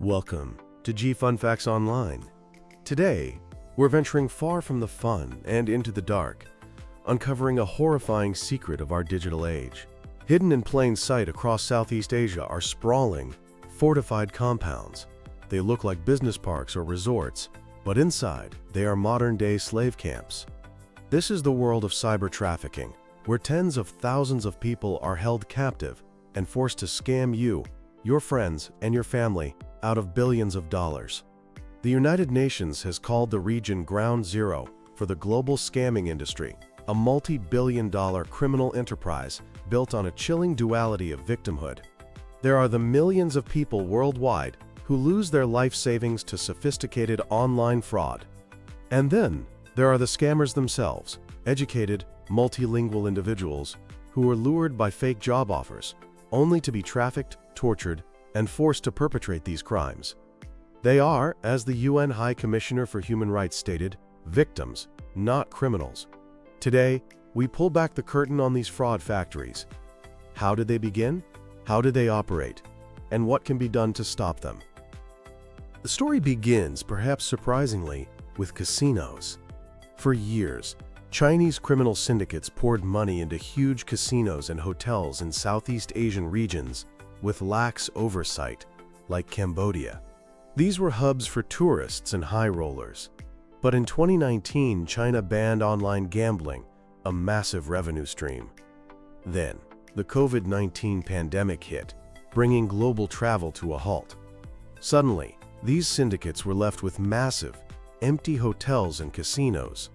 Welcome to G Fun Facts Online. Today, we're venturing far from the fun and into the dark, uncovering a horrifying secret of our digital age. Hidden in plain sight across Southeast Asia are sprawling, fortified compounds. They look like business parks or resorts, but inside, they are modern-day slave camps. This is the world of cyber-trafficking, where tens of thousands of people are held captive and forced to scam you, your friends, and your family out of billions of dollars. The United Nations has called the region Ground Zero for the global scamming industry, a multi-billion-dollar criminal enterprise built on a chilling duality of victimhood. There are the millions of people worldwide who lose their life savings to sophisticated online fraud. And then, there are the scammers themselves, educated, multilingual individuals who are lured by fake job offers, only to be trafficked, tortured, and forced to perpetrate these crimes. They are, as the UN High Commissioner for Human Rights stated, victims, not criminals. Today, we pull back the curtain on these fraud factories. How did they begin? How did they operate? And what can be done to stop them? The story begins, perhaps surprisingly, with casinos. For years, Chinese criminal syndicates poured money into huge casinos and hotels in Southeast Asian regions with lax oversight, like Cambodia. These were hubs for tourists and high rollers. But in 2019, China banned online gambling, a massive revenue stream. Then, the COVID-19 pandemic hit, bringing global travel to a halt. Suddenly, these syndicates were left with massive, empty hotels and casinos.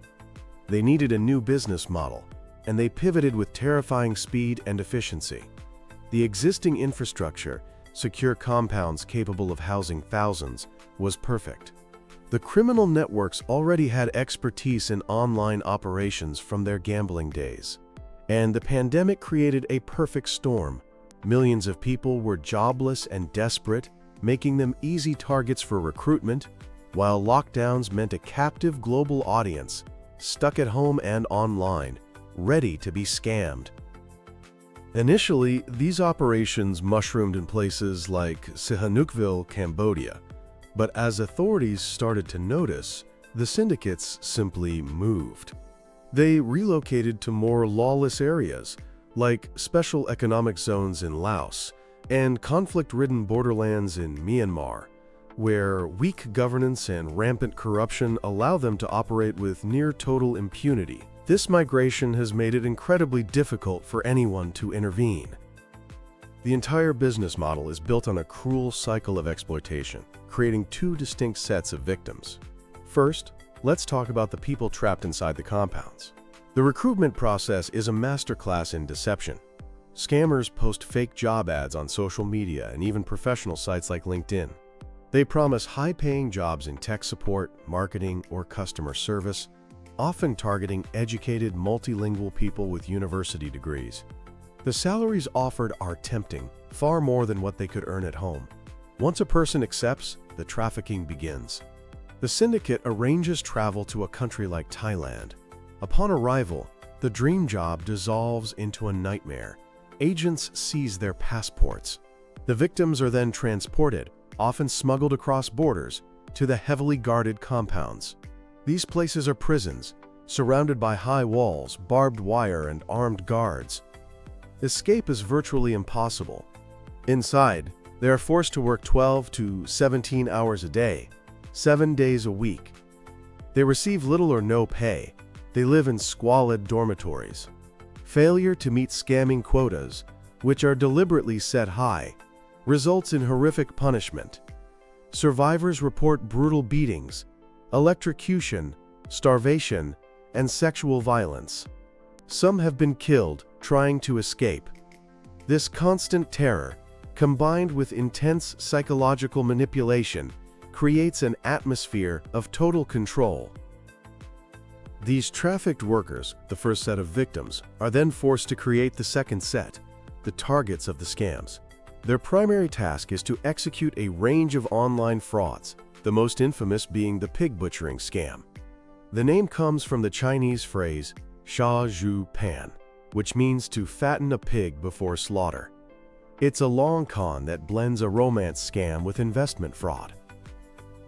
They needed a new business model, and they pivoted with terrifying speed and efficiency. The existing infrastructure, secure compounds capable of housing thousands, was perfect. The criminal networks already had expertise in online operations from their gambling days. And the pandemic created a perfect storm. Millions of people were jobless and desperate, making them easy targets for recruitment, while lockdowns meant a captive global audience, stuck at home and online, ready to be scammed. Initially, these operations mushroomed in places like Sihanoukville, Cambodia. But as authorities started to notice, the syndicates simply moved. They relocated to more lawless areas, like special economic zones in Laos and conflict-ridden borderlands in Myanmar, where weak governance and rampant corruption allow them to operate with near-total impunity. This migration has made it incredibly difficult for anyone to intervene. The entire business model is built on a cruel cycle of exploitation, creating two distinct sets of victims. First, let's talk about the people trapped inside the compounds. The recruitment process is a masterclass in deception. Scammers post fake job ads on social media and even professional sites like LinkedIn. They promise high-paying jobs in tech support, marketing, or customer service, often targeting educated, multilingual people with university degrees. The salaries offered are tempting, far more than what they could earn at home. Once a person accepts, the trafficking begins. The syndicate arranges travel to a country like Thailand. Upon arrival, the dream job dissolves into a nightmare. Agents seize their passports. The victims are then transported, often smuggled across borders, to the heavily guarded compounds. These places are prisons, surrounded by high walls, barbed wire, and armed guards. Escape is virtually impossible. Inside, they are forced to work 12 to 17 hours a day, 7 days a week. They receive little or no pay. They live in squalid dormitories. Failure to meet scamming quotas, which are deliberately set high, results in horrific punishment. Survivors report brutal beatings, electrocution, starvation, and sexual violence. Some have been killed trying to escape. This constant terror, combined with intense psychological manipulation, creates an atmosphere of total control. These trafficked workers, the first set of victims, are then forced to create the second set, the targets of the scams. Their primary task is to execute a range of online frauds, the most infamous being the pig butchering scam. The name comes from the Chinese phrase, sha zhu pan, which means to fatten a pig before slaughter. It's a long con that blends a romance scam with investment fraud.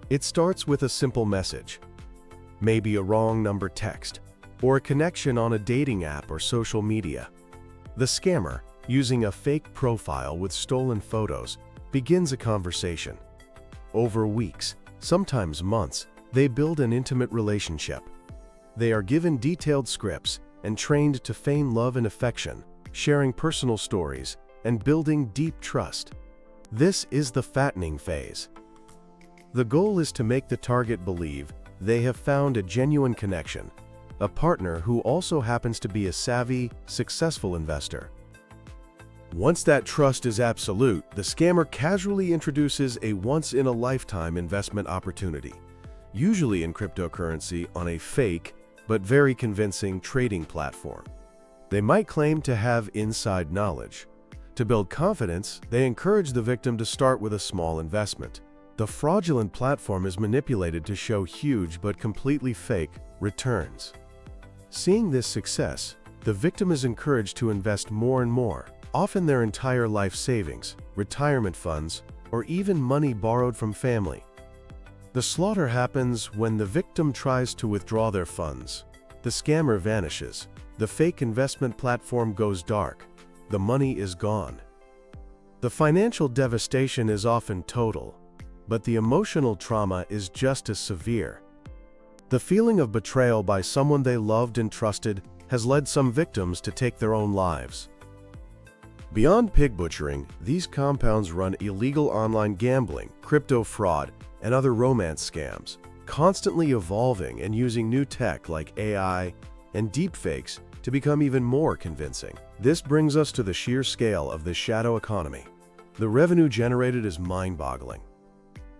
It starts with a simple message, maybe a wrong number text, or a connection on a dating app or social media. The scammer, using a fake profile with stolen photos, begins a conversation. Over weeks, sometimes months, they build an intimate relationship. They are given detailed scripts and trained to feign love and affection, sharing personal stories and building deep trust. This is the fattening phase. The goal is to make the target believe they have found a genuine connection, a partner who also happens to be a savvy, successful investor. Once that trust is absolute, the scammer casually introduces a once-in-a-lifetime investment opportunity, usually in cryptocurrency on a fake but very convincing trading platform. They might claim to have inside knowledge. To build confidence, they encourage the victim to start with a small investment. The fraudulent platform is manipulated to show huge but completely fake returns. Seeing this success, the victim is encouraged to invest more and more, often their entire life savings, retirement funds, or even money borrowed from family. The slaughter happens when the victim tries to withdraw their funds. The scammer vanishes. The fake investment platform goes dark. The money is gone. The financial devastation is often total, but the emotional trauma is just as severe. The feeling of betrayal by someone they loved and trusted has led some victims to take their own lives. Beyond pig butchering, these compounds run illegal online gambling, crypto fraud, and other romance scams, constantly evolving and using new tech like AI and deepfakes to become even more convincing. This brings us to the sheer scale of this shadow economy. The revenue generated is mind-boggling.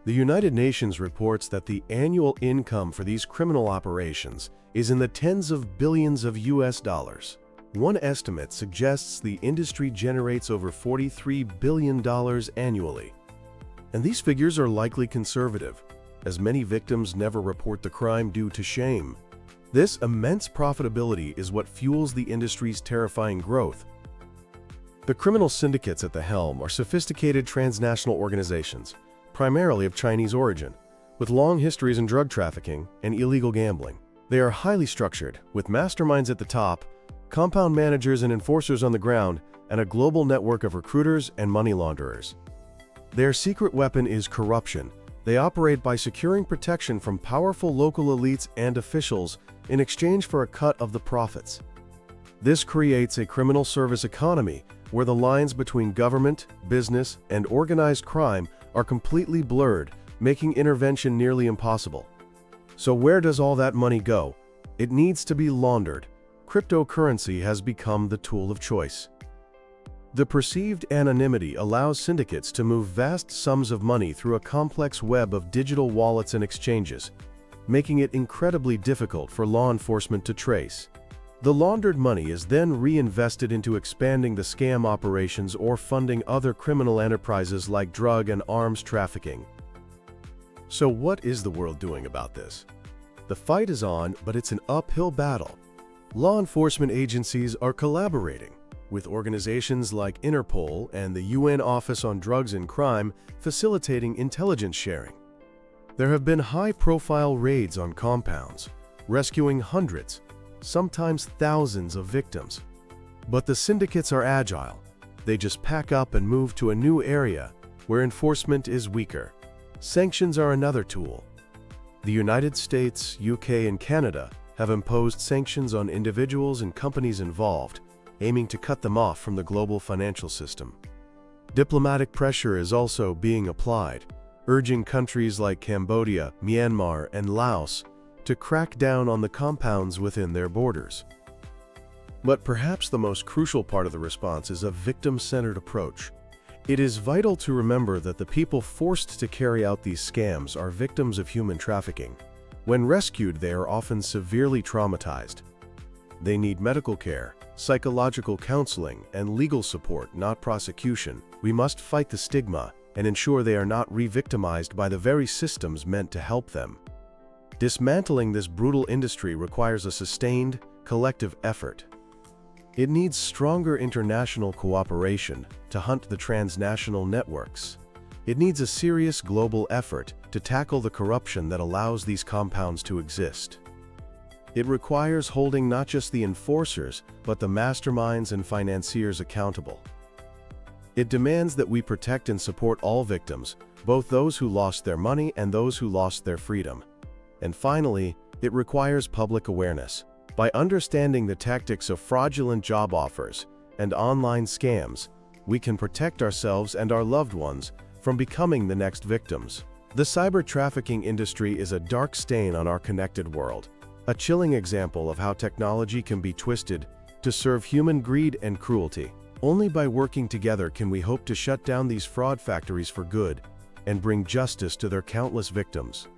The United Nations reports that the annual income for these criminal operations is in the tens of billions of US dollars. One estimate suggests the industry generates over $43 billion annually. And these figures are likely conservative, as many victims never report the crime due to shame. This immense profitability is what fuels the industry's terrifying growth. The criminal syndicates at the helm are sophisticated transnational organizations, primarily of Chinese origin, with long histories in drug trafficking and illegal gambling. They are highly structured, with masterminds at the top, compound managers and enforcers on the ground, and a global network of recruiters and money launderers. Their secret weapon is corruption. They operate by securing protection from powerful local elites and officials in exchange for a cut of the profits. This creates a criminal service economy where the lines between government, business, and organized crime are completely blurred, making intervention nearly impossible. So where does all that money go? It needs to be laundered. Cryptocurrency has become the tool of choice. The perceived anonymity allows syndicates to move vast sums of money through a complex web of digital wallets and exchanges, making it incredibly difficult for law enforcement to trace. The laundered money is then reinvested into expanding the scam operations or funding other criminal enterprises like drug and arms trafficking. So what is the world doing about this? The fight is on, but it's an uphill battle. Law enforcement agencies are collaborating, with organizations like Interpol and the UN Office on Drugs and Crime facilitating intelligence sharing. There have been high-profile raids on compounds, rescuing hundreds, sometimes thousands of victims. But the syndicates are agile. They just pack up and move to a new area where enforcement is weaker. Sanctions are another tool. The United States, UK, and Canada have imposed sanctions on individuals and companies involved, aiming to cut them off from the global financial system. Diplomatic pressure is also being applied, urging countries like Cambodia, Myanmar, and Laos to crack down on the compounds within their borders. But perhaps the most crucial part of the response is a victim-centered approach. It is vital to remember that the people forced to carry out these scams are victims of human trafficking. When rescued, they are often severely traumatized. They need medical care, psychological counseling, and legal support, not prosecution. We must fight the stigma and ensure they are not re-victimized by the very systems meant to help them. Dismantling this brutal industry requires a sustained, collective effort. It needs stronger international cooperation to hunt the transnational networks. It needs a serious global effort to tackle the corruption that allows these compounds to exist. It requires holding not just the enforcers, but the masterminds and financiers accountable. It demands that we protect and support all victims, both those who lost their money and those who lost their freedom. And finally, it requires public awareness. By understanding the tactics of fraudulent job offers and online scams, we can protect ourselves and our loved ones from becoming the next victims. The cyber-trafficking industry is a dark stain on our connected world, a chilling example of how technology can be twisted to serve human greed and cruelty. Only by working together can we hope to shut down these fraud factories for good and bring justice to their countless victims.